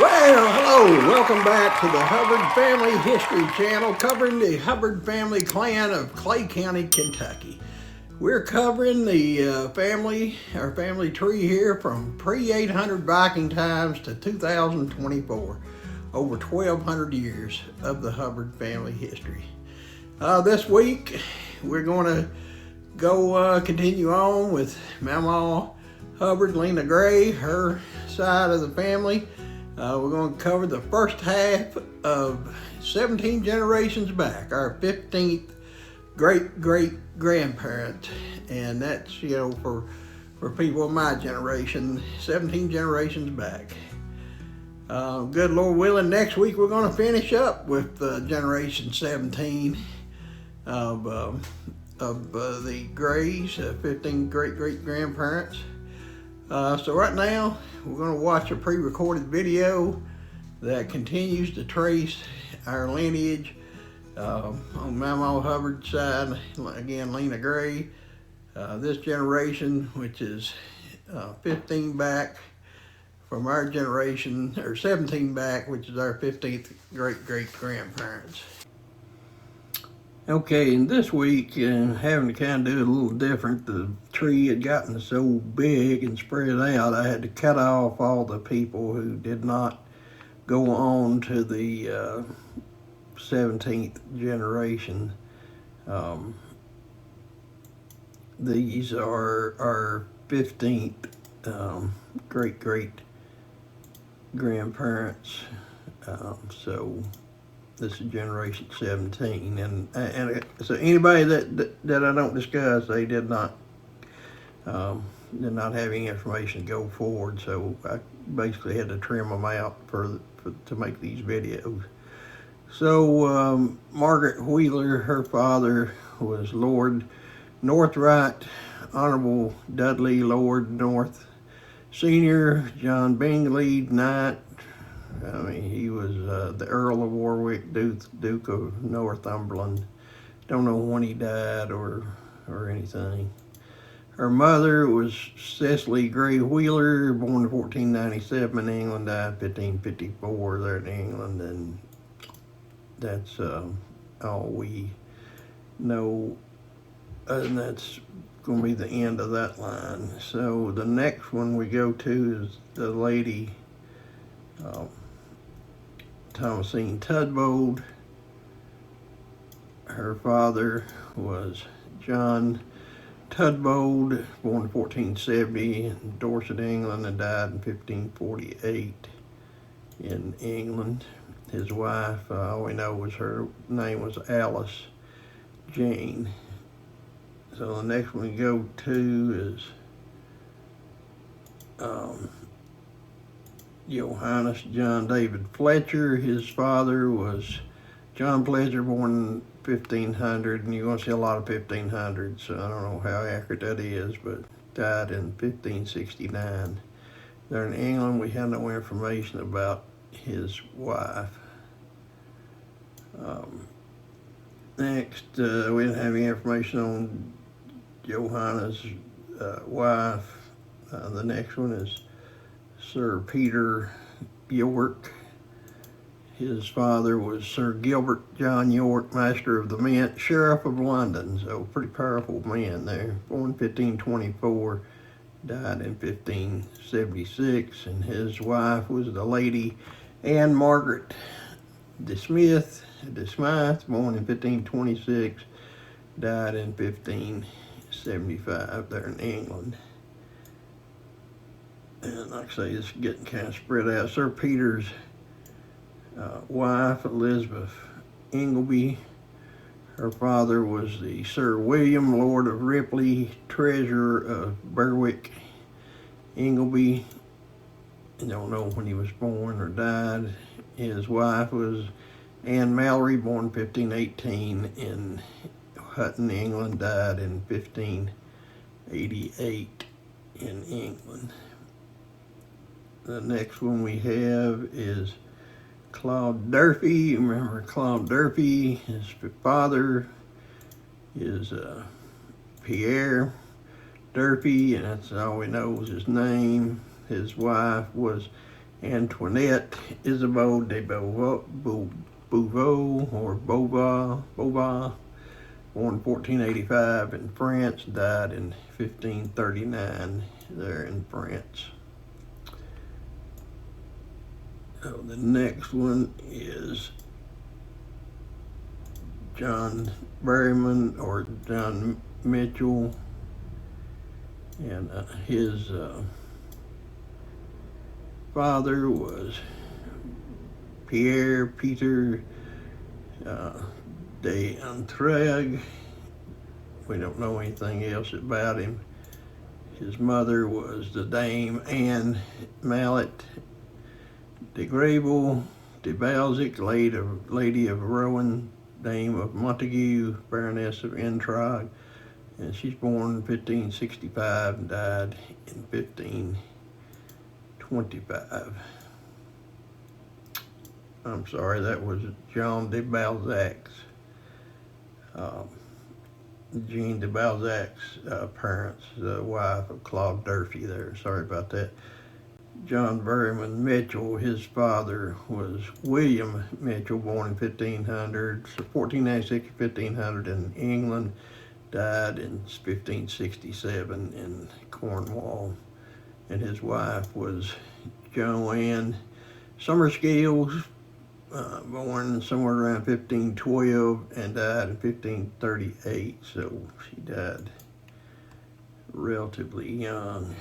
Well, hello, welcome back to the Hubbard Family History Channel, covering the Hubbard family clan of Clay County, Kentucky. We're covering the our family tree here from pre-800 Viking times to 2024, over 1,200 years of the Hubbard family history. This week, we're going to go continue on with Mamaw Hubbard, Lena Gray, her side of the family. We're going to cover the first half of 17 generations back, our 15th great-great-grandparent. And that's, for people of my generation, 17 generations back. Good Lord willing, next week we're going to finish up with generation 17 of the Grays, 15 great-great-grandparents. So right now, we're going to watch a pre-recorded video that continues to trace our lineage on Mamaw Hubbard's side. Again, Lena Gray. This generation, which is 15 back from our generation, or 17 back, which is our 15th great-great-grandparents. Okay, and this week, having to kind of do it a little different, the tree had gotten so big and spread out, I had to cut off all the people who did not go on to the 17th generation. These are our 15th great-great-grandparents, so this is generation 17, and so anybody that I don't discuss, they did not have any information to go forward. So I basically had to trim them out to make these videos. So Margaret Wheeler, her father was Lord Northright, Honorable Dudley Lord North Senior, John Bingley Knight. I mean, he was the Earl of Warwick, Duke of Northumberland. Don't know when he died or anything. Her mother was Cecily Gray Wheeler, born in 1497 in England, died 1554 there in England, and that's all we know, and that's going to be the end of that line. So the next one we go to is the lady Thomasine Tudbold. Her father was John Tudbold, born in 1470 in Dorset, England, and died in 1548 in England. His wife, all we know was her name was Alice Jane. So the next one we go to is Johannes John David Fletcher. His father was John Fletcher, born in 1500, and you're going to see a lot of 1500s, so I don't know how accurate that is, but died in 1569. There in England, we have no information about his wife. Next, we didn't have any information on Johannes' wife. The next one is Sir Peter York. His father was Sir Gilbert John York, Master of the Mint, Sheriff of London, so pretty powerful man there. Born 1524, died in 1576, and his wife was the Lady Anne Margaret de Smythe, born in 1526, died in 1575 there in England. And like I say, it's getting kind of spread out. Sir Peter's wife, Elizabeth Ingleby. Her father was the Sir William, Lord of Ripley, Treasurer of Berwick. Ingleby, I don't know when he was born or died. His wife was Anne Mallory, born 1518 in Hutton, England, died in 1588 in England. The next one we have is Claude Durfee. You remember Claude Durfee? His father is Pierre Durfee, and that's all we know is his name. His wife was Antoinette Isabeau de Beauveau, or Bova, born 1485 in France, died in 1539 there in France. So the next one is John Berryman, or John Mitchell, and his father was Peter de Entrant. We don't know anything else about him. His mother was the Dame Anne Mallet de Grable de Balzac, Lady of Rowan, Dame of Montague, Baroness of Entrant, and she's born in 1565 and died in 1525. I'm sorry, that was Jean de Balzac's, Jean de Balzac's parents, the wife of Claude Durfee there. Sorry about that. John Berryman Mitchell, his father was William Mitchell, born in 1496 to 1500 in England, died in 1567 in Cornwall, and his wife was Joanne Summerscales, born somewhere around 1512 and died in 1538, so she died relatively young.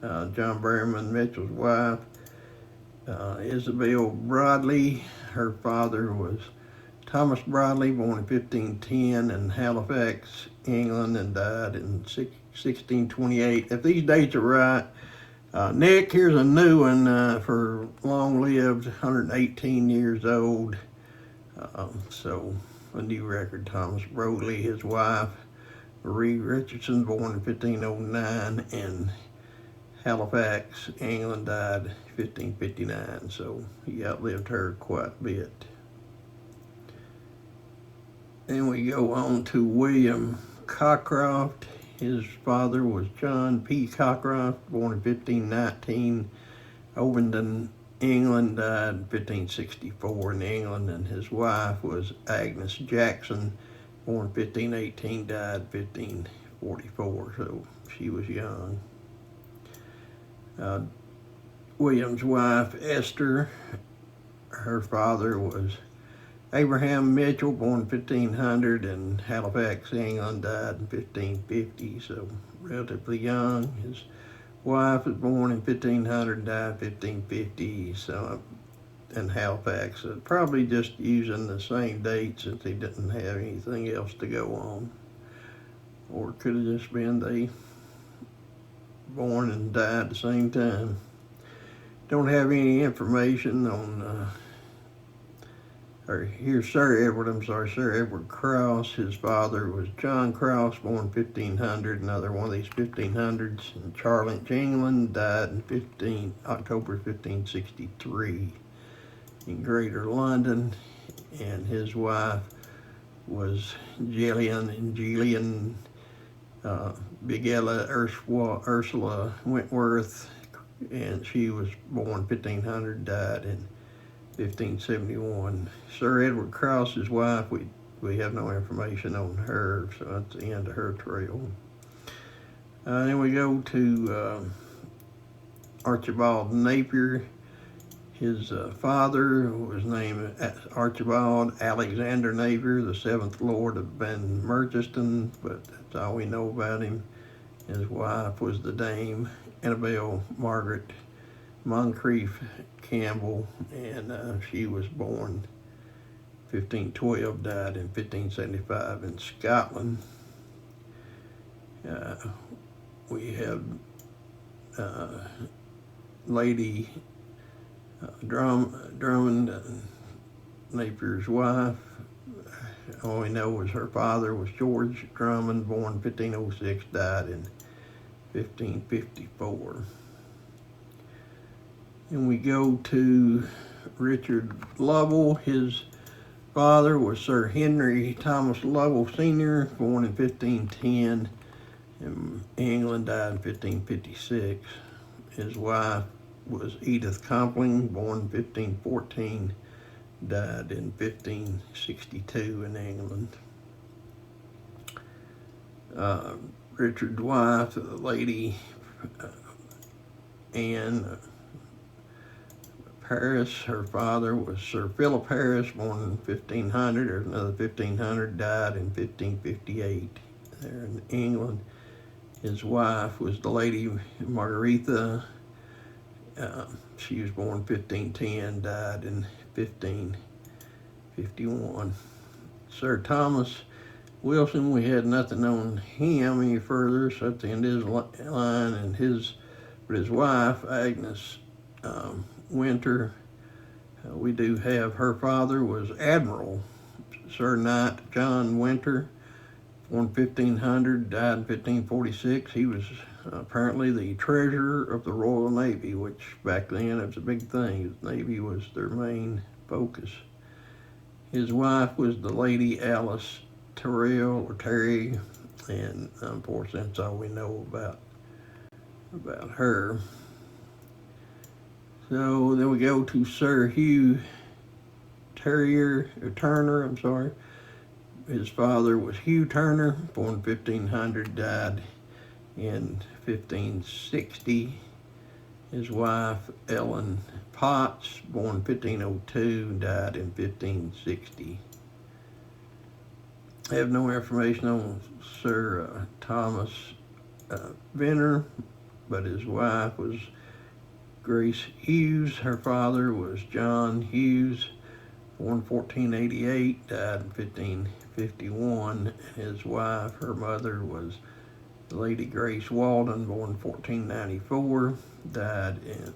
John Berryman Mitchell's wife, Isabel Broadley. Her father was Thomas Broadley, born in 1510 in Halifax, England, and died in 1628. If these dates are right, Nick, here's a new one for long-lived, 118 years old. So a new record. Thomas Broadley, his wife, Marie Richardson, born in 1509 in Halifax, England, died 1559, so he outlived her quite a bit. Then we go on to William Cockcroft. His father was John P. Cockcroft, born in 1519, Ovenden, England, died in 1564 in England, and his wife was Agnes Jackson, born 1518, died 1544, so she was young. William's wife, Esther, her father was Abraham Mitchell, born 1500 in Halifax, England, died in 1550, so relatively young. His wife was born in 1500, died in 1550, so in Halifax. So probably just using the same date since he didn't have anything else to go on. Or it could have just been they born and died at the same time. Don't have any information on, here's Sir Edward Cross. His father was John Cross, born 1500, another one of these 1500s, in Charlton, England, died in October 1563 in Greater London, and his wife was Gillian Bigella Ursula Wentworth, and she was born 1500, died in 1571. Sir Edward Cross's wife, we have no information on her, so that's the end of her trail. Then we go to Archibald Napier. His father was named Archibald Alexander Napier, the 7th Lord of Ben Merchiston, but that's all we know about him. His wife was the Dame Annabel Margaret Moncrief Campbell, and she was born 1512, died in 1575 in Scotland. We have Lady Drummond, Napier's wife. All we know is her father was George Drummond, born 1506, died in 1554. And we go to Richard Lovell. His father was Sir Henry Thomas Lovell Sr., born in 1510 in England, died in 1556. His wife, was Edith Compling, born 1514, died in 1562 in England. Richard's wife, the lady Anne Paris, her father was Sir Philip Harris, born in 1500. There's another 1500, died in 1558 there in England. His wife was the lady Margaretha. She was born 1510, died in 1551. Sir Thomas Wilson, we had nothing on him any further, so at the end of his line, and his wife, Agnes Winter, we do have her father was Admiral Sir Knight John Winter, born 1500, died in 1546. He was apparently the treasurer of the Royal Navy, which back then it was a big thing. The Navy was their main focus. His wife was the Lady Alice Terry, and unfortunately that's all we know about her. So then we go to Sir Hugh Turner. His father was Hugh Turner, born 1500, died in 1560. His wife, Ellen Potts, born 1502, died in 1560. I have no information on Sir Thomas Venner, but his wife was Grace Hughes. Her father was John Hughes, born 1488, died in 1551. His wife, her mother, was Lady Grace Walden, born 1494, died in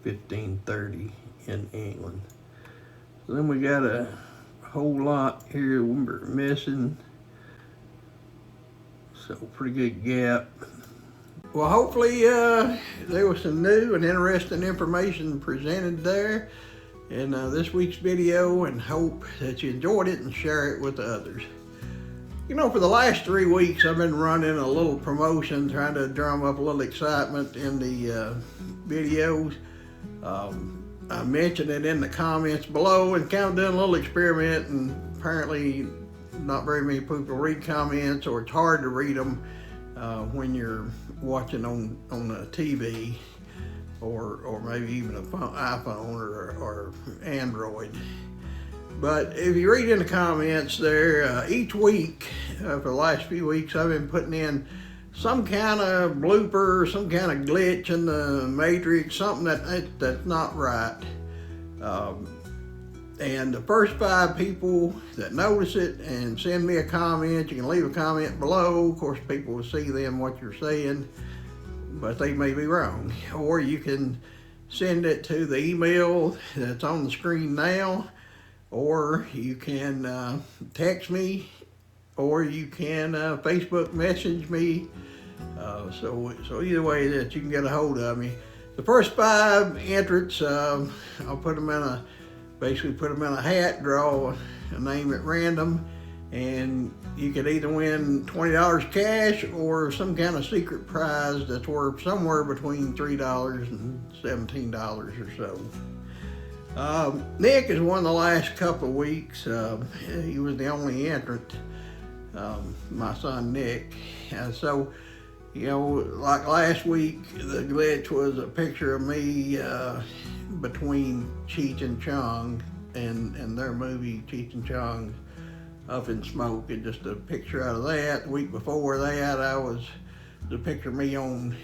1530 in England. So then we got a whole lot here we're missing. So pretty good gap. Well, hopefully there was some new and interesting information presented there in this week's video, and hope that you enjoyed it and share it with others. You know, for the last 3 weeks I've been running a little promotion, trying to drum up a little excitement in the videos. I mentioned it in the comments below and kind of done a little experiment, and apparently not very many people read comments, or it's hard to read them when you're watching on the TV, or maybe even a iPhone or Android. But if you read in the comments there, each week for the last few weeks I've been putting in some kind of blooper, some kind of glitch in the matrix, something that's not right. And the first 5 people that notice it and send me a comment, you can leave a comment below. Of course, people will see them what you're saying, but they may be wrong. Or you can send it to the email that's on the screen now, or you can text me, or you can Facebook message me. So either way that you can get a hold of me. The first 5 entrants, I'll put them in a hat, draw a name at random, and you could either win $20 cash or some kind of secret prize that's worth somewhere between $3 and $17 or so. Nick has won the last couple of weeks. He was the only entrant, my son Nick. So, you know, like last week, the glitch was a picture of me between Cheech and Chong and their movie Cheech and Chong Up in Smoke, and just a picture out of that. The week before that, I was the picture of me on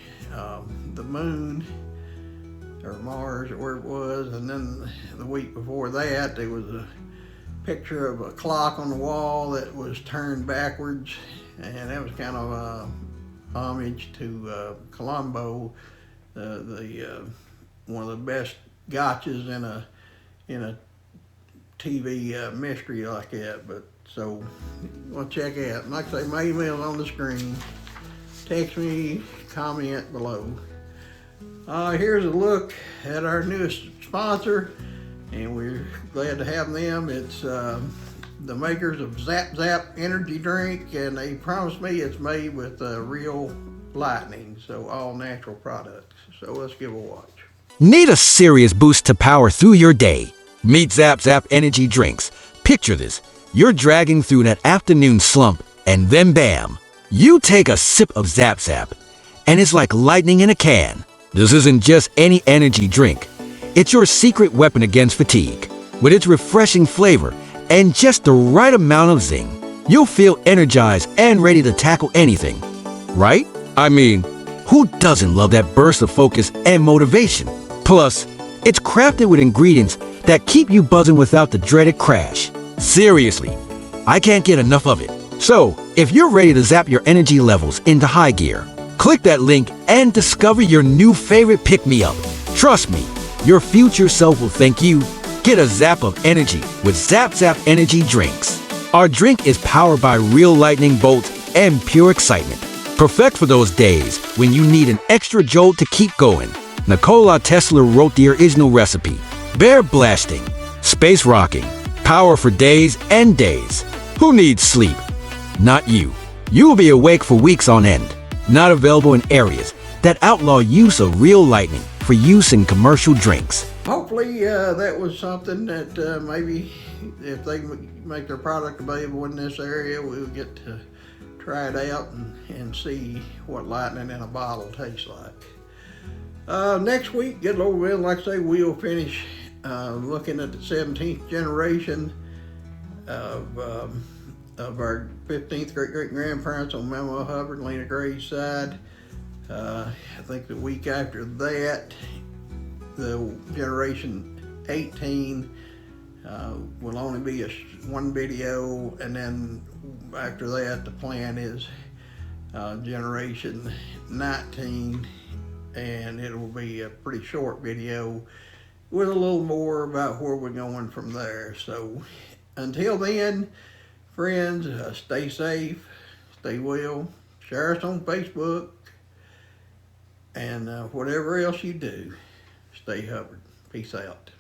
the moon or Mars or where it was, and then the week before that there was a picture of a clock on the wall that was turned backwards, and that was kind of a homage to Columbo, one of the best gotchas in a TV mystery like that. But so we'll check it out. Like I say, my email's on the screen. Text me, comment below. Here's a look at our newest sponsor, and we're glad to have them. It's the makers of Zap Zap energy drink, and they promised me it's made with real lightning, so all natural products. So let's give a watch. Need a serious boost to power through your day? Meet Zap Zap Energy Drinks. Picture this. You're dragging through that afternoon slump, and then bam! You take a sip of Zap Zap, and it's like lightning in a can. This isn't just any energy drink. It's your secret weapon against fatigue. With its refreshing flavor and just the right amount of zing, you'll feel energized and ready to tackle anything. Right? I mean, who doesn't love that burst of focus and motivation? Plus, it's crafted with ingredients that keep you buzzing without the dreaded crash. Seriously, I can't get enough of it. So, if you're ready to zap your energy levels into high gear, click that link and discover your new favorite pick-me-up. Trust me, your future self will thank you. Get a zap of energy with Zap Zap Energy Drinks. Our drink is powered by real lightning bolts and pure excitement. Perfect for those days when you need an extra jolt to keep going. Nikola Tesla wrote the original recipe. Bear blasting, space rocking, power for days and days. Who needs sleep? Not you. You will be awake for weeks on end. Not available in areas that outlaw use of real lightning for use in commercial drinks. Hopefully that was something that maybe if they make their product available in this area, we'll get to try it out and see what lightning in a bottle tastes like. Next week, get a little bit, like I say, we'll finish looking at the 17th generation of our 15th great-great-grandparents on Mamaw Hubbard, Lena Gray's side. I think the week after that, the generation 18 will only be one video, and then after that, the plan is generation 19, and it will be a pretty short video with a little more about where we're going from there. So until then, friends, stay safe, stay well, share us on Facebook, and whatever else you do, stay Hubbard. Peace out.